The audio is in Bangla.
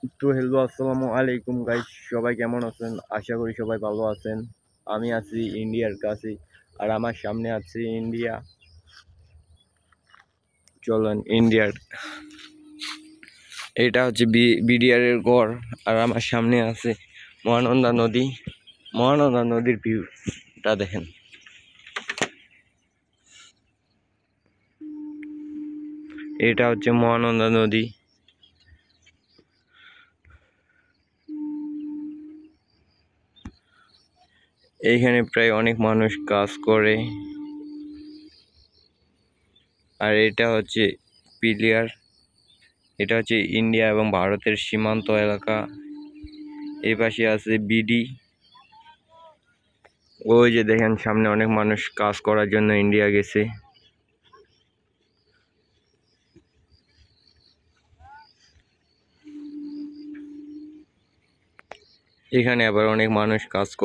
তো হ্যালো, আসসালামু আলাইকুম গাইস, সবাই কেমন আছেন? আশা করি সবাই ভালো আছেন। আমি আছি ইন্ডিয়ার কাছে, আর আমার সামনে আছে ইন্ডিয়া। চলেন ইন্ডিয়ার, এটা হচ্ছে বিডিআর এর গড়, আর আমার সামনে আছে মহানন্দা নদী। মহানন্দা নদীর ভিউটা দেখেন। এটা হচ্ছে মহানন্দা নদী। এইখানে প্রায় অনেক মানুষ কাজ করে। আর এটা হচ্ছে পিলিয়ার, এটা হচ্ছে ইন্ডিয়া এবং ভারতের সীমান্ত এলাকা। এই পাশে আছে বিডি। ওই যে দেখেন সামনে অনেক মানুষ কাজ করার জন্য ইন্ডিয়া গেছে। এখানে আবার অনেক মানুষ কাজ করতে